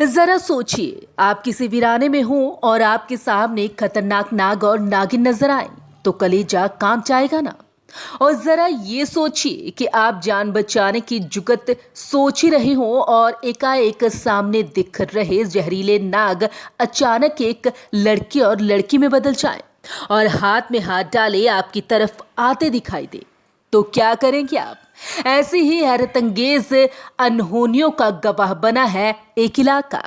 जरा सोचिए, आप किसी वीराने में हो और आपके सामने एक खतरनाक नाग और नागिन नजर आए तो कलेजा कांप जाएगा ना। और जरा ये सोचिए कि आप जान बचाने की जुगत सोच ही रहे हो और एकाएक सामने दिख रहे जहरीले नाग अचानक एक लड़के और लड़की में बदल जाए और हाथ में हाथ डाले आपकी तरफ आते दिखाई दे, तो क्या करेंगे आप? ऐसी ही हैरतअंगेज अनहोनियों का गवाह बना है एक इलाका।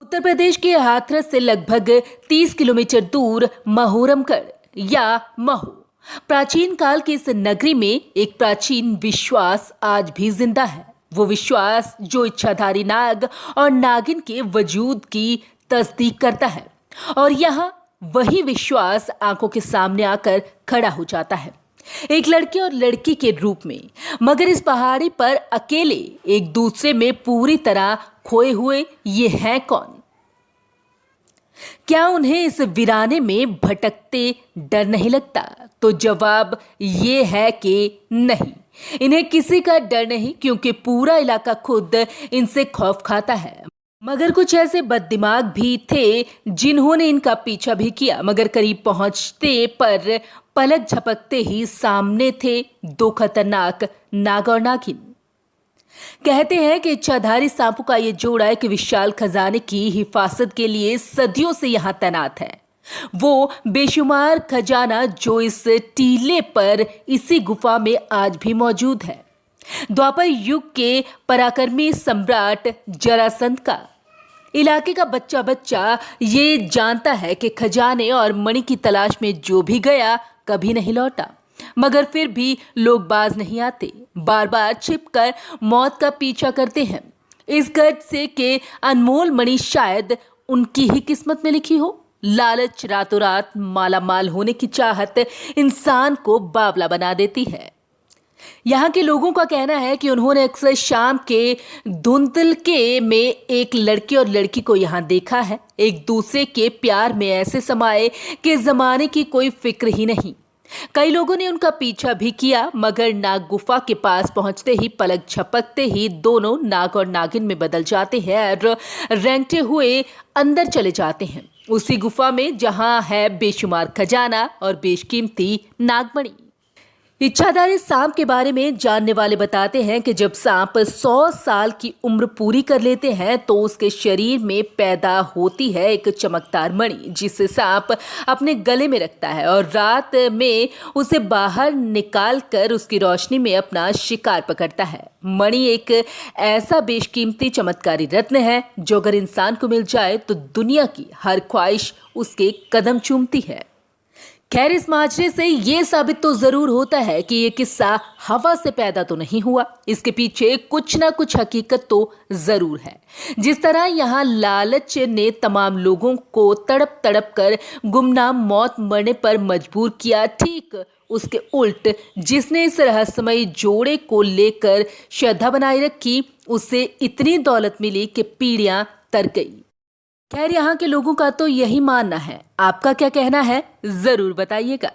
उत्तर प्रदेश के हाथरस से लगभग 30 किलोमीटर दूर महोरमगढ़ या महू। प्राचीन काल की इस नगरी में एक प्राचीन विश्वास आज भी जिंदा है। वो विश्वास जो इच्छाधारी नाग और नागिन के वजूद की तस्दीक करता है। और यहाँ वही विश्वास आंखों के सामने आकर खड़ा हो जाता है, एक लड़के और लड़की के रूप में। मगर इस पहाड़ी पर अकेले एक दूसरे में पूरी तरह खोए हुए ये हैं कौन? क्या उन्हें इस वीराने में भटकते डर नहीं लगता? तो जवाब ये है कि नहीं, इन्हें किसी का डर नहीं, क्योंकि पूरा इलाका खुद इनसे खौफ खाता है। मगर कुछ ऐसे बददिमाग भी थे जिन्होंने इनका पीछा भी किया, मगर करीब पहुंचते पर पलक झपकते ही सामने थे दो खतरनाक नाग और नागिन। कहते हैं कि इच्छाधारी सांपों का ये जोड़ा एक विशाल खजाने की हिफाजत के लिए सदियों से यहाँ तैनात है। वो बेशुमार खजाना जो इस टीले पर इसी गुफा में आज भी मौजूद है। द्वापर युग के पराक्रमी सम्राट जरासंध का इलाके का बच्चा बच्चा ये जानता है कि खजाने और मणि की तलाश में जो भी गया कभी नहीं लौटा। मगर फिर भी लोग बाज नहीं आते, बार बार छिपकर मौत का पीछा करते हैं, इस गर्ज से कि अनमोल मणि शायद उनकी ही किस्मत में लिखी हो। लालच रातों रात माला माल होने की चाहत इंसान को बावला बना देती है। यहाँ के लोगों का कहना है कि उन्होंने अक्सर शाम के धुंधलके में एक लड़के और लड़की को यहाँ देखा है, एक दूसरे के प्यार में ऐसे समाये कि जमाने की कोई फिक्र ही नहीं। कई लोगों ने उनका पीछा भी किया, मगर नाग गुफा के पास पहुंचते ही पलक झपकते ही दोनों नाग और नागिन में बदल जाते हैं और रेंगते हुए अंदर चले जाते हैं, उसी गुफा में जहां है बेशुमार खजाना और बेशकीमती नागमणि। इच्छाधारी सांप के बारे में जानने वाले बताते हैं कि जब सांप 100 साल की उम्र पूरी कर लेते हैं तो उसके शरीर में पैदा होती है एक चमकदार मणि, जिसे सांप अपने गले में रखता है और रात में उसे बाहर निकाल कर उसकी रोशनी में अपना शिकार पकड़ता है। मणि एक ऐसा बेशकीमती चमत्कारी रत्न है जो अगर इंसान को मिल जाए तो दुनिया की हर ख्वाहिश उसके कदम चूमती है। खैर, इस माजरे से ये साबित तो जरूर होता है कि ये किस्सा हवा से पैदा तो नहीं हुआ, इसके पीछे कुछ ना कुछ हकीकत तो जरूर है। जिस तरह यहाँ लालच ने तमाम लोगों को तड़प तड़प कर गुमनाम मौत मरने पर मजबूर किया, ठीक उसके उल्ट जिसने इस रहस्यमयी जोड़े को लेकर श्रद्धा बनाए रखी, उसे इतनी दौलत मिली कि पीढ़ियां तर गई। खैर, यहाँ के लोगों का तो यही मानना है। आपका क्या कहना है, जरूर बताइएगा।